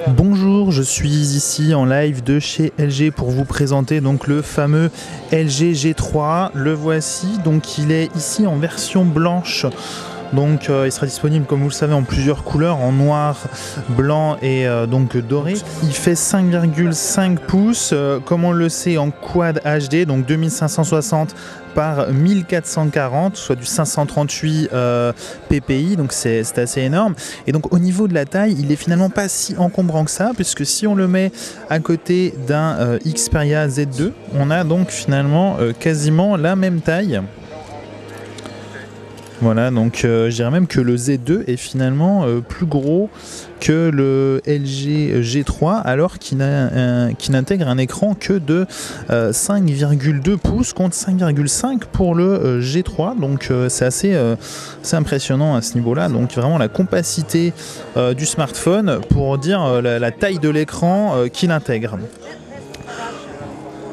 Bonjour, je suis ici en live de chez LG pour vous présenter donc le fameux LG G3. Le voici, donc il est ici en version blanche. Donc il sera disponible, comme vous le savez, en plusieurs couleurs, en noir, blanc et donc doré. Il fait 5,5 pouces, comme on le sait, en Quad HD, donc 2560 par 1440, soit du 538 ppi, donc c'est assez énorme. Et donc au niveau de la taille, il est finalement pas si encombrant que ça, puisque si on le met à côté d'un Xperia Z2, on a donc finalement quasiment la même taille. Voilà, donc je dirais même que le Z2 est finalement plus gros que le LG G3, alors qu'il n'intègre un écran que de 5,2 pouces contre 5,5 pour le G3. Donc c'est assez impressionnant à ce niveau-là. Donc vraiment la compacité du smartphone pour dire la taille de l'écran qu'il intègre.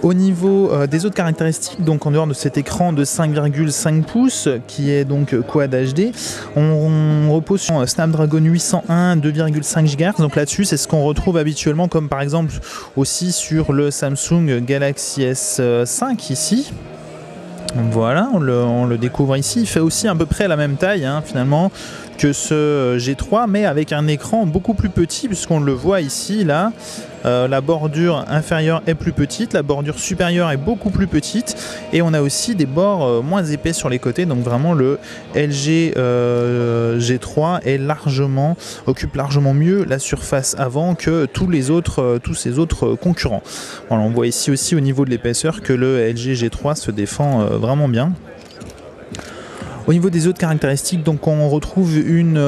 Au niveau des autres caractéristiques, donc en dehors de cet écran de 5,5 pouces qui est donc Quad HD, on repose sur Snapdragon 801 2,5 GHz. Donc là-dessus, c'est ce qu'on retrouve habituellement, comme par exemple aussi sur le Samsung Galaxy S5 ici. Voilà, on le découvre ici. Il fait aussi à peu près la même taille finalement que ce G3, mais avec un écran beaucoup plus petit, puisqu'on le voit ici, là. La bordure inférieure est plus petite, la bordure supérieure est beaucoup plus petite, et on a aussi des bords moins épais sur les côtés. Donc vraiment le LG G3 occupe largement mieux la surface avant que tous ces autres concurrents. Voilà, on voit ici aussi au niveau de l'épaisseur que le LG G3 se défend vraiment bien. Au niveau des autres caractéristiques, donc on retrouve une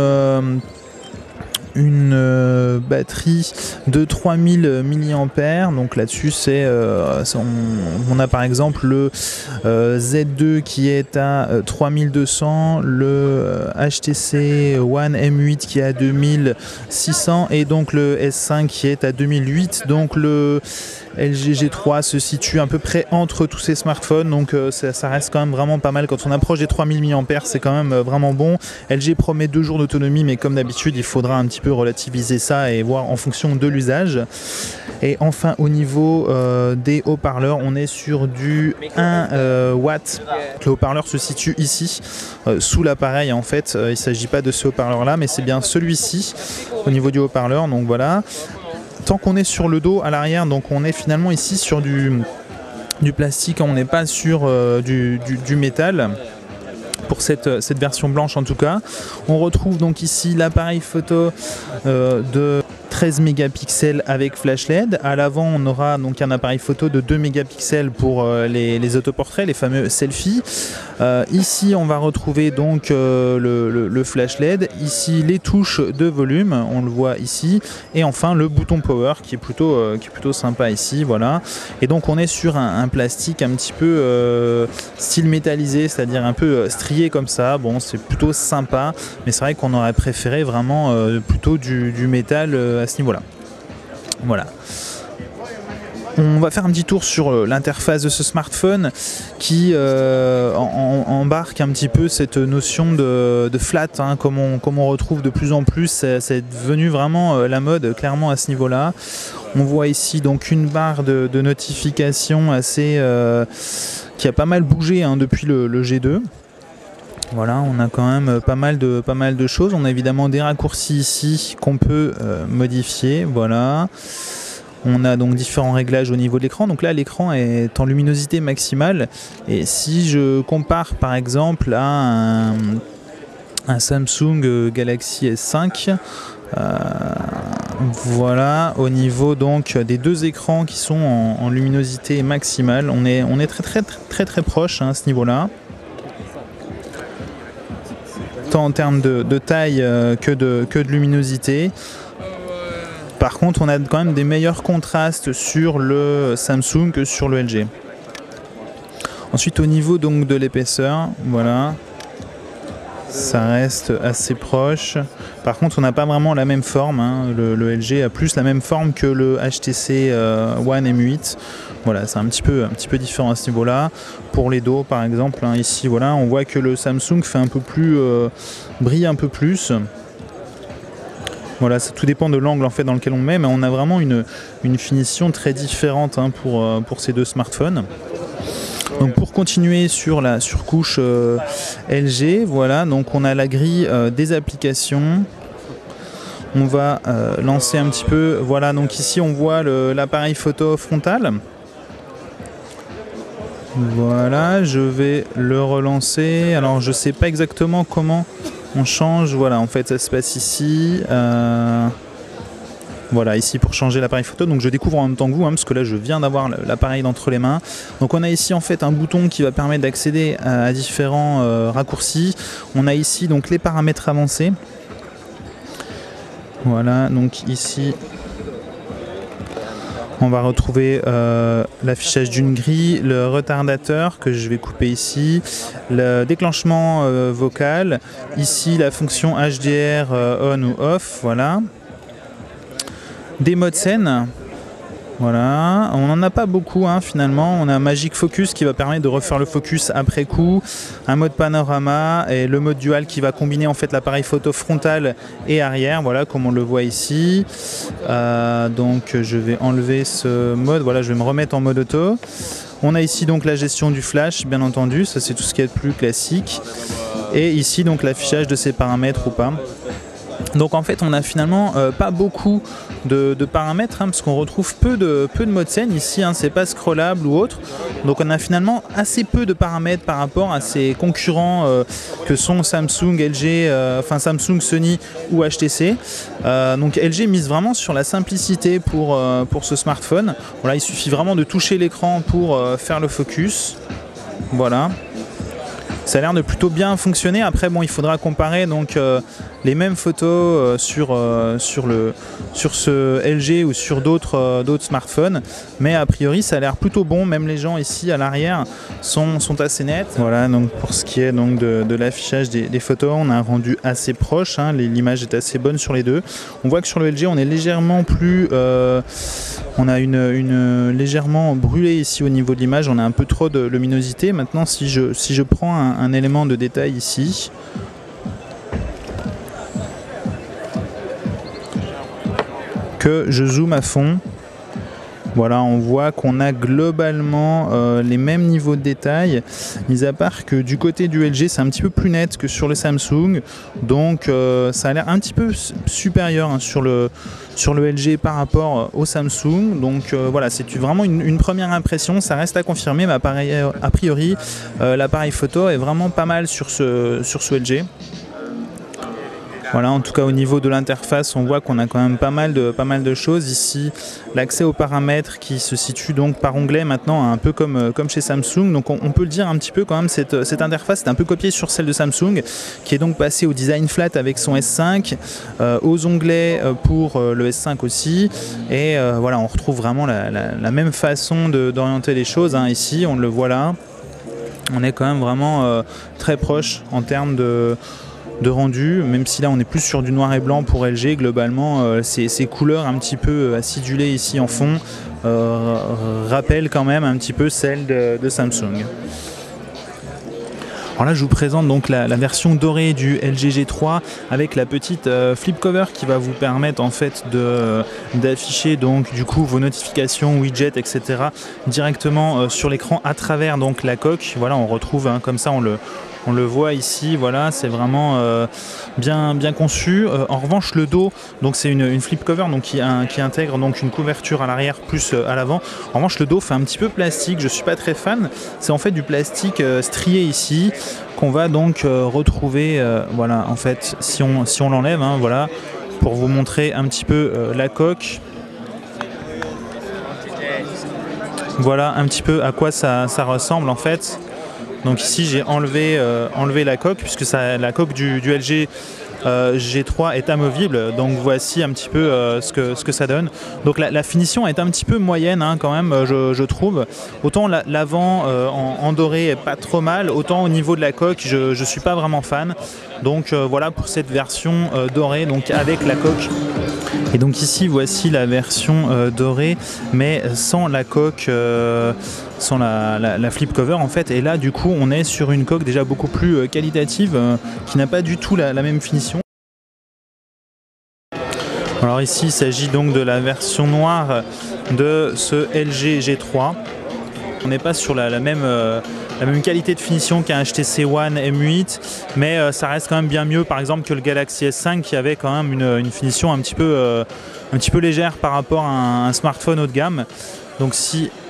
batterie de 3000 mAh. Donc là-dessus, on a par exemple le Z2 qui est à 3200, le HTC One M8 qui est à 2600 et donc le S5 qui est à 2008. Donc le LG G3 se situe à peu près entre tous ces smartphones, donc ça reste quand même vraiment pas mal. Quand on approche des 3000 mAh, c'est quand même vraiment bon. LG promet 2 jours d'autonomie, mais comme d'habitude, il faudra un petit peu relativiser ça et voir en fonction de l'usage. Et enfin, au niveau des haut-parleurs, on est sur du 1 watt. Le haut-parleur se situe ici, sous l'appareil en fait. Il ne s'agit pas de ce haut-parleur-là, mais c'est bien celui-ci au niveau du haut-parleur. Donc voilà. Tant qu'on est sur le dos à l'arrière, donc on est finalement ici sur du plastique, on n'est pas sur du métal. Pour cette version blanche en tout cas. On retrouve donc ici l'appareil photo de 13 mégapixels avec flash LED. À l'avant, on aura donc un appareil photo de 2 mégapixels pour les autoportraits, les fameux selfies. Ici, on va retrouver donc le flash LED. Ici, les touches de volume, on le voit ici. Et enfin, le bouton power qui est plutôt sympa ici. Voilà. Et donc, on est sur un plastique un petit peu style métallisé, c'est-à-dire un peu strié comme ça. Bon, c'est plutôt sympa, mais c'est vrai qu'on aurait préféré vraiment plutôt du métal à ce niveau-là. Voilà. On va faire un petit tour sur l'interface de ce smartphone qui embarque un petit peu cette notion de flat, comme on retrouve de plus en plus. C'est devenu vraiment la mode, clairement, à ce niveau-là. On voit ici donc une barre de notification qui a pas mal bougé depuis le G2. Voilà, on a quand même pas mal de choses. On a évidemment des raccourcis ici qu'on peut modifier. Voilà. On a donc différents réglages au niveau de l'écran. Donc là, l'écran est en luminosité maximale. Et si je compare par exemple à un Samsung Galaxy S5, voilà, au niveau donc des deux écrans qui sont en luminosité maximale, on est très proche à ce niveau-là. Tant en termes de taille que de luminosité. Par contre, on a quand même des meilleurs contrastes sur le Samsung que sur le LG. Ensuite, au niveau donc de l'épaisseur, voilà, ça reste assez proche. Par contre, on n'a pas vraiment la même forme. Le LG a plus la même forme que le HTC One M8. Voilà, c'est un petit peu différent à ce niveau-là. Pour les dos, par exemple, ici, voilà, on voit que le Samsung fait un peu plus, brille un peu plus. Voilà, ça tout dépend de l'angle en fait dans lequel on met, mais on a vraiment une finition très différente hein, pour ces deux smartphones. Donc pour continuer sur la surcouche LG, voilà, donc on a la grille des applications. On va lancer un petit peu, voilà, donc ici on voit l'appareil photo frontal. Voilà, je vais le relancer. Alors je sais pas exactement comment on change, voilà, en fait ça se passe ici. Voilà, ici pour changer l'appareil photo, donc je découvre en même temps que vous, hein, parce que là je viens d'avoir l'appareil entre les mains. Donc on a ici en fait un bouton qui va permettre d'accéder à différents raccourcis. On a ici donc les paramètres avancés. Voilà, donc ici on va retrouver l'affichage d'une grille, le retardateur que je vais couper ici, le déclenchement vocal, ici la fonction HDR on ou off, voilà. Des modes scène, voilà, on n'en a pas beaucoup hein, finalement. On a Magic Focus qui va permettre de refaire le focus après coup, un mode panorama et le mode dual qui va combiner en fait l'appareil photo frontal et arrière, voilà comme on le voit ici. Donc je vais enlever ce mode, voilà, je vais me remettre en mode auto. On a ici donc la gestion du flash, bien entendu, ça c'est tout ce qui est de plus classique. Et ici donc l'affichage de ces paramètres ou pas. Donc en fait on a finalement pas beaucoup de paramètres hein, parce qu'on retrouve peu de modes scène ici, hein, c'est pas scrollable ou autre. Donc on a finalement assez peu de paramètres par rapport à ses concurrents que sont Samsung, LG, enfin Samsung, Sony ou HTC. Donc LG mise vraiment sur la simplicité pour ce smartphone. Voilà, il suffit vraiment de toucher l'écran pour faire le focus. Voilà. Ça a l'air de plutôt bien fonctionner. Après, bon, il faudra comparer donc les mêmes photos sur ce LG ou sur d'autres smartphones. Mais a priori, ça a l'air plutôt bon. Même les gens ici à l'arrière sont assez nets. Voilà, donc pour ce qui est donc de l'affichage des photos, on a un rendu assez proche. Hein, l'image est assez bonne sur les deux. On voit que sur le LG, on est légèrement plus... on a une légèrement brûlée ici au niveau de l'image. On a un peu trop de luminosité. Maintenant, si je prends un élément de détail ici, que je zoome à fond, voilà, on voit qu'on a globalement les mêmes niveaux de détail, mis à part que du côté du LG c'est un petit peu plus net que sur le Samsung, donc ça a l'air un petit peu supérieur hein, sur le LG par rapport au Samsung. Donc voilà, c'est vraiment une première impression, ça reste à confirmer, mais a priori l'appareil photo est vraiment pas mal sur ce LG. Voilà, en tout cas au niveau de l'interface, on voit qu'on a quand même pas mal de choses ici. L'accès aux paramètres qui se situe donc par onglet maintenant, un peu comme chez Samsung. Donc on peut le dire un petit peu quand même, cette interface est un peu copiée sur celle de Samsung, qui est donc passée au design flat avec son S5, aux onglets pour le S5 aussi. Et voilà, on retrouve vraiment la même façon d'orienter les choses. Hein. Ici, on le voit là. On est quand même vraiment très proche en termes de rendu, même si là on est plus sur du noir et blanc pour LG. Globalement ces couleurs un petit peu acidulées ici en fond rappellent quand même un petit peu celles de Samsung. Alors là je vous présente donc la version dorée du LG G3 avec la petite flip cover qui va vous permettre en fait d'afficher donc du coup vos notifications, widgets, etc. directement sur l'écran à travers donc la coque. Voilà, on retrouve hein, comme ça on le voit ici, voilà, c'est vraiment bien conçu. En revanche, le dos, donc c'est une flip cover donc qui intègre donc une couverture à l'arrière plus à l'avant. En revanche, le dos fait un petit peu plastique, je suis pas très fan. C'est en fait du plastique strié ici qu'on va donc retrouver. Voilà, en fait, si on l'enlève, hein, voilà, pour vous montrer un petit peu la coque. Voilà un petit peu à quoi ça ressemble en fait. Donc ici j'ai enlevé la coque puisque la coque du LG G3 est amovible, donc voici un petit peu ce que ça donne. Donc la finition est un petit peu moyenne hein, quand même, je trouve. Autant l'avant en doré est pas trop mal, autant au niveau de la coque je suis pas vraiment fan. Donc voilà pour cette version dorée, donc avec la coque. Et donc ici voici la version dorée mais sans la coque, sans la flip cover en fait. Et là du coup on est sur une coque déjà beaucoup plus qualitative qui n'a pas du tout la même finition. Alors ici il s'agit donc de la version noire de ce LG G3. On n'est pas sur la même qualité de finition qu'un HTC One M8, mais ça reste quand même bien mieux par exemple que le Galaxy S5 qui avait quand même une finition un petit peu légère par rapport à un smartphone haut de gamme. Donc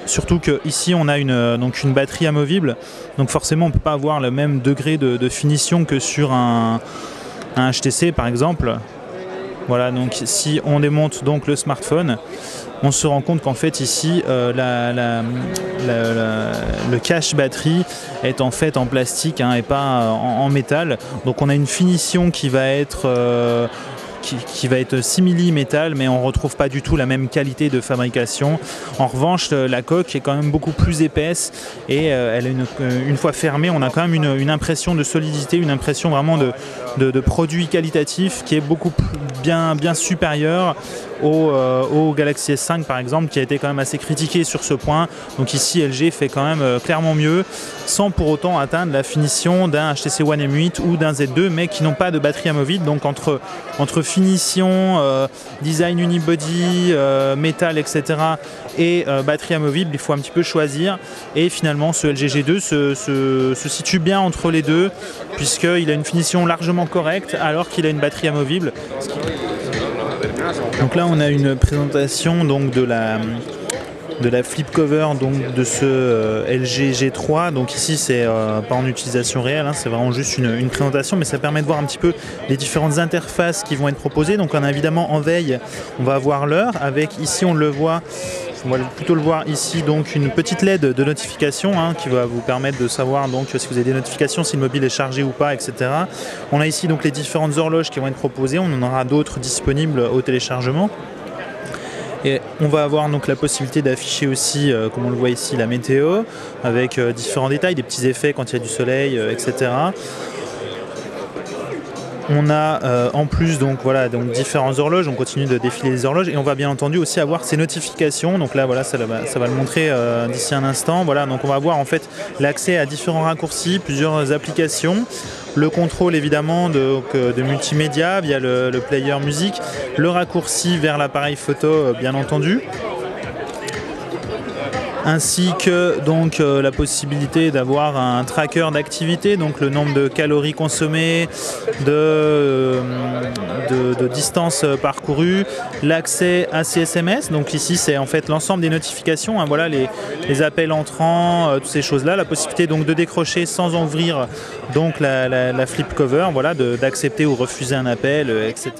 surtout qu'ici on a une batterie amovible, donc forcément on ne peut pas avoir le même degré de finition que sur un HTC par exemple. Voilà, donc si on démonte donc le smartphone, on se rend compte qu'en fait ici le cache batterie est en fait en plastique et pas en métal. Donc on a une finition qui va être simili-métal, mais on ne retrouve pas du tout la même qualité de fabrication. En revanche, la coque est quand même beaucoup plus épaisse et elle a une fois fermée, on a quand même une impression de solidité, une impression vraiment de produit qualitatif qui est beaucoup bien supérieure au Galaxy S5 par exemple, qui a été quand même assez critiqué sur ce point. Donc ici LG fait quand même clairement mieux, sans pour autant atteindre la finition d'un HTC One M8 ou d'un Z2, mais qui n'ont pas de batterie amovible. Donc entre finition, design unibody, métal, etc. et batterie amovible, il faut un petit peu choisir. Et finalement ce LG G2 se situe bien entre les deux, puisqu'il a une finition largement correcte alors qu'il a une batterie amovible. Donc là on a une présentation donc de la flip cover donc de ce LG G3. Donc ici c'est pas en utilisation réelle, c'est vraiment juste une présentation, mais ça permet de voir un petit peu les différentes interfaces qui vont être proposées. Donc on a évidemment en veille, on va avoir l'heure avec, ici on le voit, on va plutôt le voir ici, donc une petite LED de notification qui va vous permettre de savoir donc si vous avez des notifications, si le mobile est chargé ou pas, etc. On a ici donc les différentes horloges qui vont être proposées, on en aura d'autres disponibles au téléchargement. Et on va avoir donc la possibilité d'afficher aussi, comme on le voit ici, la météo, avec différents détails, des petits effets quand il y a du soleil, etc. On a en plus donc différentes horloges, on continue de défiler les horloges et on va bien entendu aussi avoir ces notifications. Donc là voilà, ça va le montrer d'ici un instant. Voilà, donc on va avoir en fait l'accès à différents raccourcis, plusieurs applications. Le contrôle évidemment de multimédia via le player musique, le raccourci vers l'appareil photo bien entendu, ainsi que donc la possibilité d'avoir un tracker d'activité, donc le nombre de calories consommées, de distance parcourue, l'accès à ces SMS. Donc ici c'est en fait l'ensemble des notifications, voilà les appels entrants, toutes ces choses là, la possibilité donc de décrocher sans en ouvrir donc la flip cover, voilà, d'accepter ou refuser un appel, etc.